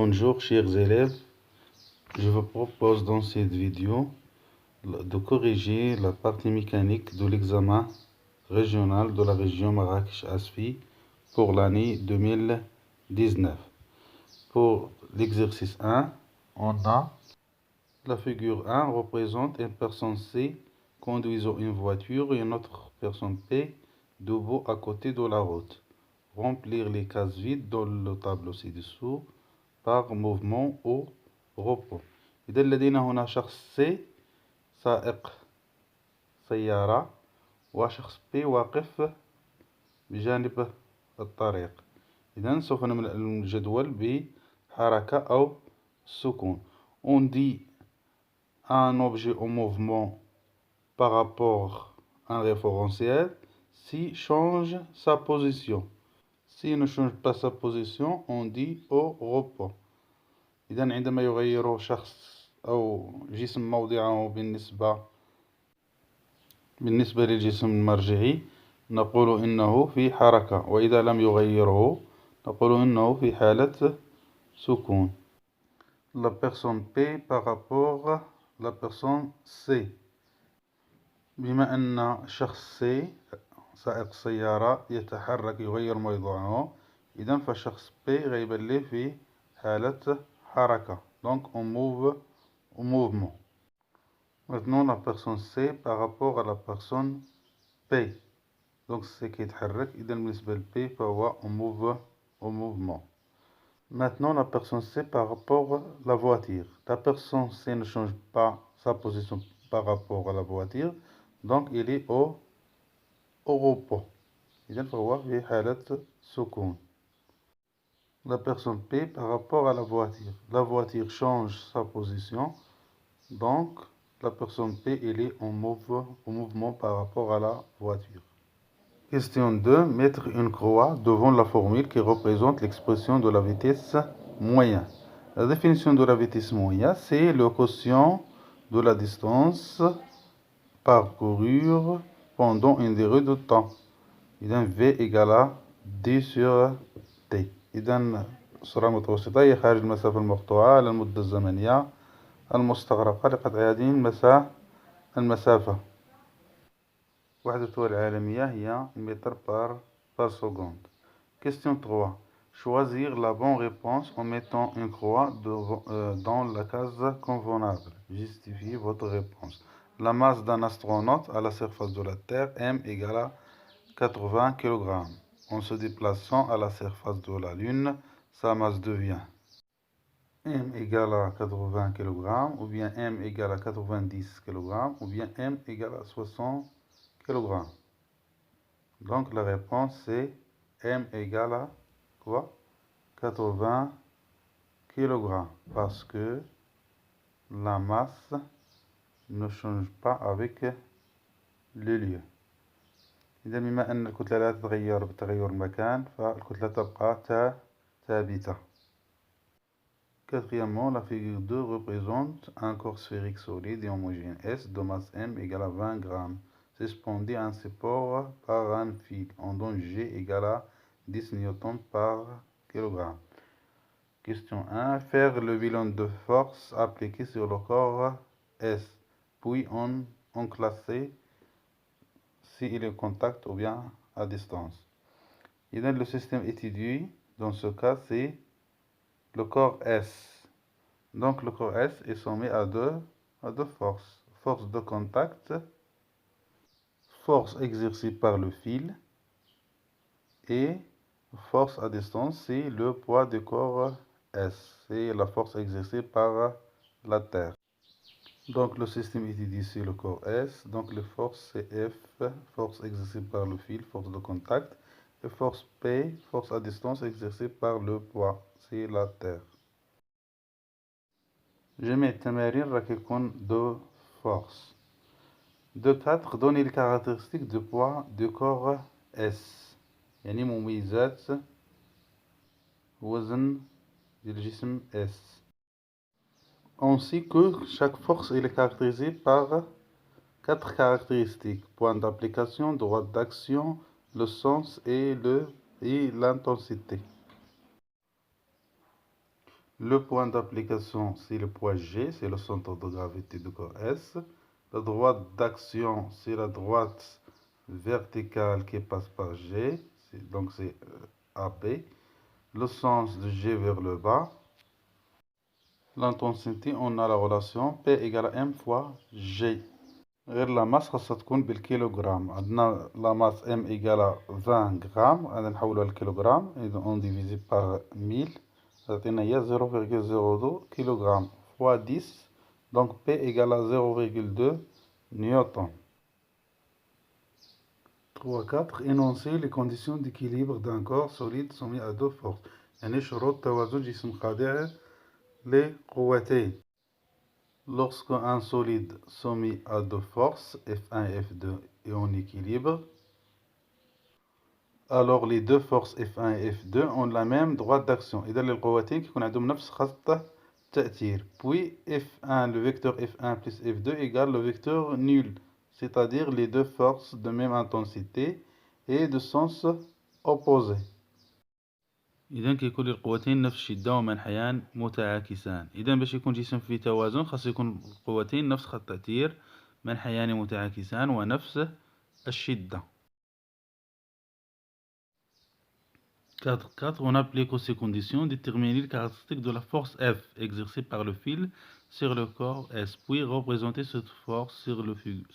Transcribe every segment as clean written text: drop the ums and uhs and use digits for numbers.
Bonjour chers élèves, je vous propose dans cette vidéo de corriger la partie mécanique de l'examen régional de la région Marrakech-Asfi pour l'année 2019. Pour l'exercice 1, on a la figure 1 représente une personne C conduisant une voiture et une autre personne P debout à côté de la route. Remplir les cases vides dans le tableau ci-dessous par mouvement أو repos. إذا لدينا هنا شخص C سائق سيارة وشخص B واقف بجانب الطريق. إذا سوف نملأ الجدول بحركة أو سكون. On dit un objet en mouvement par rapport à un référentiel s'il change sa position. S'il ne change pas sa position, on dit au repos. إذا عندما يغير شخص أو جسم موضعه بالنسبة للجسم المرجعي نقول إنه في حركة، وإذا لم يغيره نقول إنه في حالة سكون. La personne P par rapport à la personne C. بما أن شخص C سائق السيارة يتحرك يغير موضعه، إذا فشخص P غيبان ليه في حالة حركة. Donc on move au mouvement. Maintenant la personne C par rapport à la personne P. Donc C qui يتحرك، إذا بالنسبة ل P فهو on move au mouvement. Maintenant la personne C par rapport à la voiture. La personne C ne change pas sa position par rapport à la voiture, donc il est au repos. إذا فهو في حالة سكون. La personne P par rapport à la voiture. La voiture change sa position, donc la personne P elle est en mouvement par rapport à la voiture. Question 2. Mettre une croix devant la formule qui représente l'expression de la vitesse moyenne. La définition de la vitesse moyenne, c'est le quotient de la distance parcourue pendant une durée de temps. إذا V égale à D sur T. إذا السرعة المتوسطة هي خارج المسافة المقطوعة على المدة الزمنية المستغرقة لقطع هذه المسافة. وحدتها العالمية هي متر par seconde. Question 3. Choisir la bonne réponse en mettant une croix dans la case convenable. Justifiez votre réponse. La masse d'un astronaute à la surface de la Terre, M égale à 80 kg. En se déplaçant à la surface de la Lune, sa masse devient M égale à 80 kg, ou bien M égale à 90 kg, ou bien M égale à 60 kg. Donc la réponse c'est M égale à quoi? 80 kg, parce que la masse ne change pas avec le lieu. إذا بما أن الكتلة لا تتغير بتغير المكان فالكتلة تبقى ثابتة. Quatrièmement, la figure 2 représente un corps sphérique solide et homogène S de masse M égale à 20 grammes, suspendu à un support par un fil, onde G égale à 10 newtons par kilogramme. Question 1. Faire le bilan de force appliquée sur le corps S, puis on classer s'il est en contact ou bien à distance. Et dans le système étudié, dans ce cas, c'est le corps S. Donc le corps S est soumis à deux forces. Force de contact, force exercée par le fil, et force à distance, c'est le poids du corps S. C'est la force exercée par la Terre. Donc le système étudié c'est le corps S, donc les forces c'est F, force exercée par le fil, force de contact, et force P, force à distance exercée par le poids, c'est la Terre. جميع التمارين راح يكون de force. De 4. Donner les caractéristiques du poids du corps S. يعني مميزات وزن الجسم S. Ainsi que chaque force est caractérisée par 4 caractéristiques: point d'application, droite d'action, le sens et l'intensité. Le point d'application, c'est le poids G, c'est le centre de gravité du corps S. La droite d'action, c'est la droite verticale qui passe par G, donc c'est AB. Le sens de G vers le bas. L'intensité, on a la relation P égale à M fois G. غير la masse خاصها تكون بالكيلوغرام. عندنا la masse M égale 20 غرام، غادي نحولوها للكيلوغرام، إذا on divise par 1000 تعطينا هي 0,02 كيلوغرام fois 10، donc P égale à 0,2 نيوتن. 3-4 énoncer les conditions d'équilibre d'un corps solide soumis à deux forces، يعني شروط توازن جسم خاضع لقوتين. Lorsque un solide soumis à deux forces, F1 et F2, est en équilibre, alors les deux forces F1 et F2 ont la même droite d'action. إذا القوتين كيكون عندهم نفس خط التأثير. Puis F1, le vecteur F1 plus F2 égale le vecteur nul, c'est-à-dire les deux forces de même intensité et de sens opposé. إذا كيكون القوتين نفس الشدة ومنحيان متعاكسان. إذا باش يكون جسم في توازن خاص يكون القوتين نفس خط التأثير، منحيان متعاكسان ونفس الشدة. 4. On applique ces conditions, déterminer les caractéristiques de la force F exercée par le fil sur le corps S, puis représenter cette force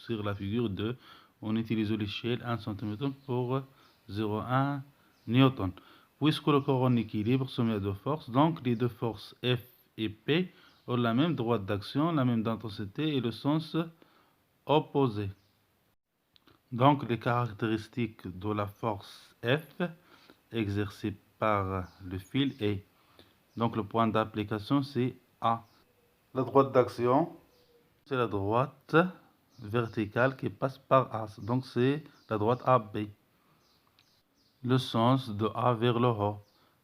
sur la figure 2 en utilisant l'échelle 1 cm pour 0,1 N. Puisque le corps en équilibre soumis à deux forces, donc les deux forces F et P ont la même droite d'action, la même intensité et le sens opposé. Donc les caractéristiques de la force F exercée par le fil est, donc le point d'application c'est A. La droite d'action, c'est la droite verticale qui passe par A, donc c'est la droite AB. Le sens de A vers le haut.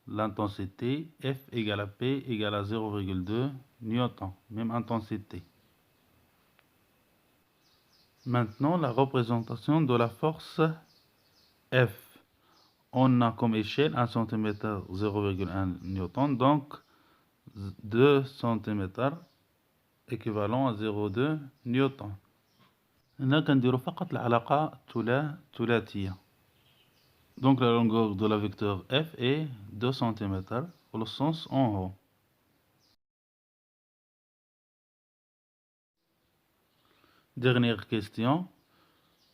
L'intensité F égale à P égale à 0,2 newton, même intensité. Maintenant, la représentation de la force F. On a comme échelle 1 cm 0,1 newton, donc 2 cm équivalent à 0,2 newton. هنا كنديرو فقط العلاقة ثلاثية. Donc la longueur de la vecteur F est 2 cm pour le sens en haut. Dernière question.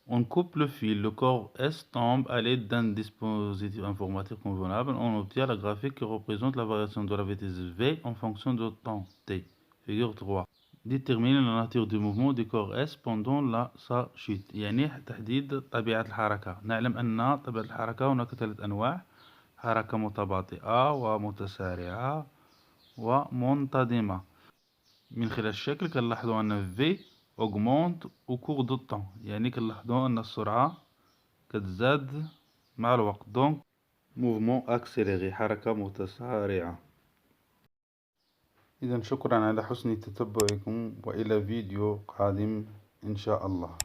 On coupe le fil, le corps S tombe à l'aide d'un dispositif informatique convenable. On obtient la graphique qui représente la variation de la vitesse V en fonction du temps T. Figure 3. Déterminer la nature du mouvement du corps S pendant sa chute. يعني تحديد طبيعة الحركة. نعلم أن طبيعة الحركة هناك 3 أنواع: حركة متباطئة ومتسارعة ومنتظمة. من خلال الشكل كنلاحظوا أن V augmente au cours du temps، يعني كنلاحظوا أن السرعة كتزاد مع الوقت، donc mouvement accéléré، حركة متسارعة. إذا شكرا على حسن تتبعكم، وإلى فيديو قادم إن شاء الله.